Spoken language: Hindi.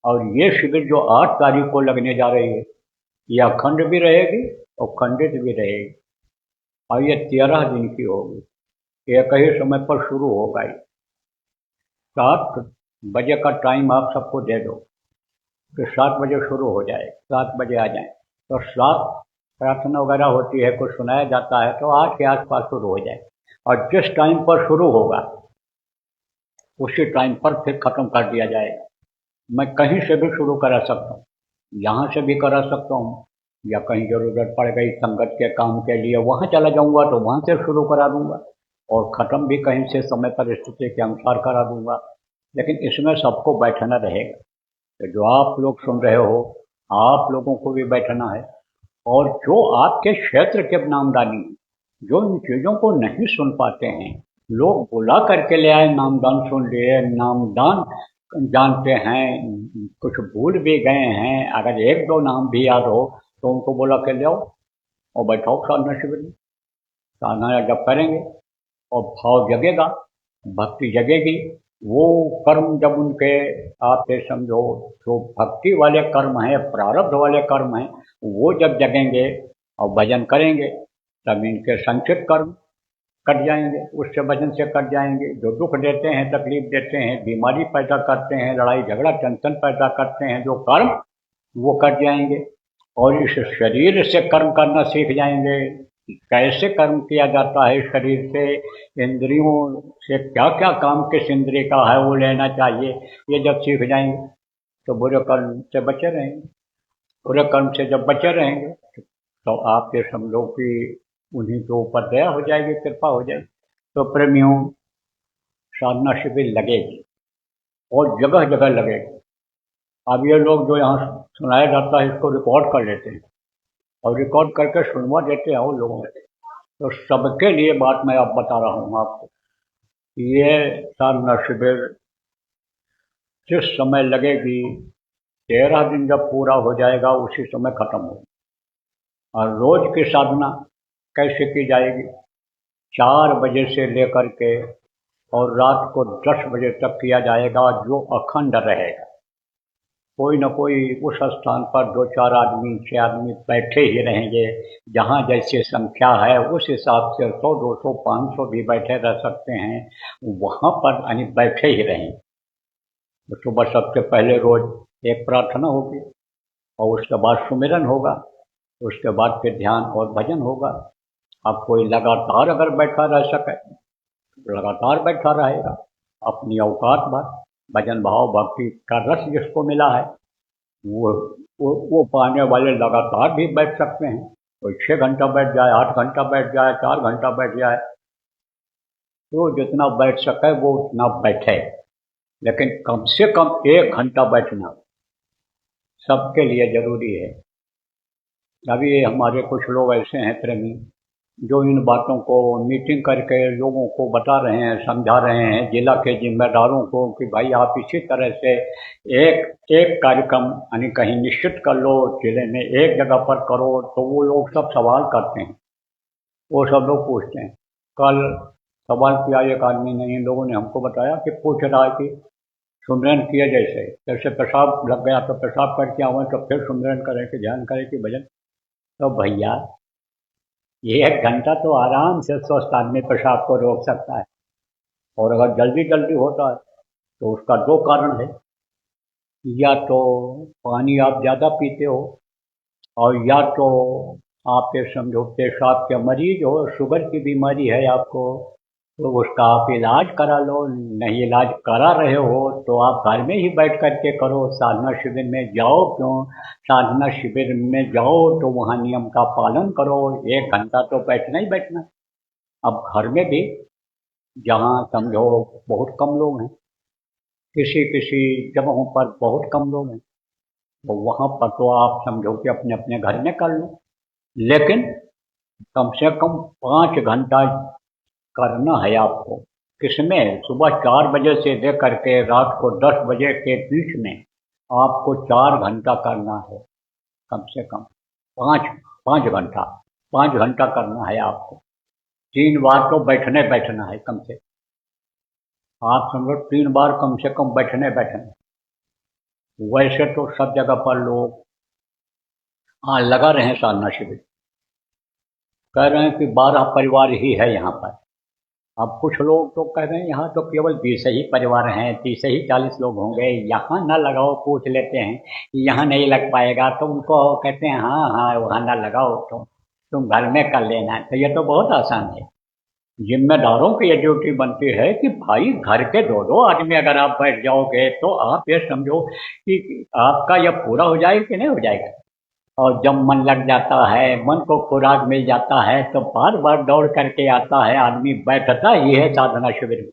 और ये शिविर जो 8 तारीख को लगने जा रही है, यह अखंड भी रहेगी और खंडित भी रहेगी, और ये 13 दिन की होगी। एक ही समय पर शुरू होगा। 7 बजे का टाइम आप सबको दे दो कि 7 बजे शुरू हो जाए, 7 बजे आ जाए, तो 7 प्रार्थना वगैरह होती है, कुछ सुनाया जाता है, तो 8 के आसपास शुरू हो जाए। और जिस टाइम पर शुरू होगा उसी टाइम पर फिर खत्म कर दिया जाएगा। मैं कहीं से भी शुरू करा सकता हूँ, यहाँ से भी करा सकता हूँ, या कहीं जरूरत पड़ गई संगत के काम के लिए वहाँ चला जाऊँगा तो वहाँ से शुरू करा दूँगा, और ख़त्म भी कहीं से समय परिस्थिति के अनुसार करा दूँगा। लेकिन इसमें सबको बैठना रहेगा। तो जो आप लोग सुन रहे हो, आप लोगों को भी बैठना है, और जो आपके क्षेत्र के नामदानी, जो इन चीज़ों को नहीं सुन पाते हैं, लोग बुला करके ले आए, नामदान सुन लिए, नामदान जानते हैं, कुछ भूल भी गए हैं, अगर 1-2 नाम भी याद हो तो उनको बोला के ले आओ और बैठाओ साधना शिविर में। साधना जब करेंगे और भाव जगेगा, भक्ति जगेगी, वो कर्म जब उनके, आप ये समझो, जो भक्ति वाले कर्म हैं, प्रारब्ध वाले कर्म हैं, वो जब जगेंगे और भजन करेंगे, तब इनके संचित कर्म कट जाएंगे, उससे भजन से कट जाएंगे। जो दुख देते हैं, तकलीफ देते हैं, बीमारी पैदा करते हैं, लड़ाई झगड़ा टेंशन पैदा करते हैं, जो कर्म, वो कट जाएंगे। और इस शरीर से कर्म करना सीख जाएंगे। कैसे कर्म किया जाता है शरीर से, इंद्रियों से क्या क्या काम किस इंद्रिय का है वो लेना चाहिए, ये जब सीख जाएंगे तो बुरे कर्म से बचे रहेंगे। बुरे कर्म से जब बचे रहेंगे तो आप ये समझो कि उन्हीं के ऊपर दया हो जाएगी, कृपा हो जाएगी। तो प्रेमियों, साधना शिविर लगेगी और जगह जगह लगेगी। अब ये लोग जो यहाँ सुनाया जाता है इसको रिकॉर्ड कर लेते हैं और रिकॉर्ड करके सुनवा देते हैं उन लोगों को। तो सबके लिए बात मैं अब बता रहा हूँ आपको। ये साधना शिविर जिस समय लगेगी, 13 दिन जब पूरा हो जाएगा उसी समय खत्म होगी। और रोज की साधना कैसे की जाएगी? 4 बजे से लेकर के और रात को 10 बजे तक किया जाएगा, जो अखंड रहेगा। कोई न कोई उस स्थान पर 2-4 आदमी, 6 आदमी बैठे ही रहेंगे। जहाँ जैसे संख्या है उस हिसाब से 100, 200, 500 भी बैठे रह सकते हैं, वहाँ पर यानी बैठे ही रहेंगे। तो सुबह सबसे पहले रोज एक प्रार्थना होगी और उसके बाद सुमिरन होगा, उसके बाद फिर ध्यान और भजन होगा। अब कोई लगातार अगर बैठा रह सके तो लगातार बैठा रहेगा, अपनी औकात भर। भजन भाव भक्ति का रस जिसको मिला है वो पाने वाले लगातार भी बैठ सकते हैं। कोई 6 घंटा बैठ जाए, 8 घंटा बैठ जाए, 4 घंटा बैठ जाए, तो जितना बैठ सके वो उतना बैठे। लेकिन कम से कम 1 घंटा बैठना सबके लिए जरूरी है। अभी हमारे कुछ लोग ऐसे हैं प्रेमी, जो इन बातों को मीटिंग करके लोगों को बता रहे हैं, समझा रहे हैं, जिला के जिम्मेदारों को कि भाई आप इसी तरह से एक एक कार्यक्रम यानी कहीं निश्चित कर लो, जिले में एक जगह पर करो। तो वो लोग सब सवाल करते हैं, वो सब लोग पूछते हैं। कल सवाल किया एक आदमी ने, इन लोगों ने हमको बताया कि पूछ रहा है कि सुमिरन किए जैसे जैसे पेशाब लग गया तो पेशाब करके आए तो फिर सुमिरन करें कि ध्यान करें कि भजन। तो भैया, ये 1 घंटा तो आराम से स्वस्थ आदमी पेशाब को रोक सकता है। और अगर जल्दी जल्दी होता है तो उसका 2 कारण है। या तो पानी आप ज़्यादा पीते हो, और या तो आप ये समझो पेशाब के मरीज हो, शुगर की बीमारी है आपको, तो उसका आप इलाज करा लो। नहीं इलाज करा रहे हो तो आप घर में ही बैठ करके करो। साधना शिविर में जाओ क्यों? साधना शिविर में जाओ तो वहाँ नियम का पालन करो। 1 घंटा तो बैठना ही बैठना। अब घर में भी जहाँ समझो बहुत कम लोग हैं, किसी किसी जगहों पर बहुत कम लोग हैं, तो वहाँ पर तो आप समझो कि अपने अपने घर में कर लो। लेकिन कम से कम 5 घंटा करना है आपको। किसमें? सुबह 4 बजे से लेकर के रात को 10 बजे के बीच में आपको 4 घंटा करना है। कम से कम 5 घंटा, 5 घंटा करना है आपको। 3 बार तो बैठने बैठना है कम से, आप समझो 3 बार कम से कम बैठने बैठना। वैसे तो सब जगह पर लोग हाँ लगा रहे हैं साधना शिविर। कह रहे हैं कि 12 परिवार ही है यहाँ पर। अब कुछ लोग तो कह रहे हैं यहाँ तो केवल 20 ही परिवार हैं, 30 ही 40 लोग होंगे, यहाँ ना लगाओ। पूछ लेते हैं कि यहाँ नहीं लग पाएगा तो उनको कहते हैं हाँ हाँ वहाँ ना लगाओ, तुम घर में कर लेना। तो ये तो बहुत आसान है। जिम्मेदारों की ये ड्यूटी बनती है कि भाई घर के 2-2 आदमी अगर आप बैठ जाओगे तो आप ये समझो कि आपका यह पूरा हो जाएगा कि नहीं हो जाएगा। और जब मन लग जाता है, मन को खुराक मिल जाता है तो बार बार दौड़ करके आता है आदमी, बैठता ही है साधना शिविर में।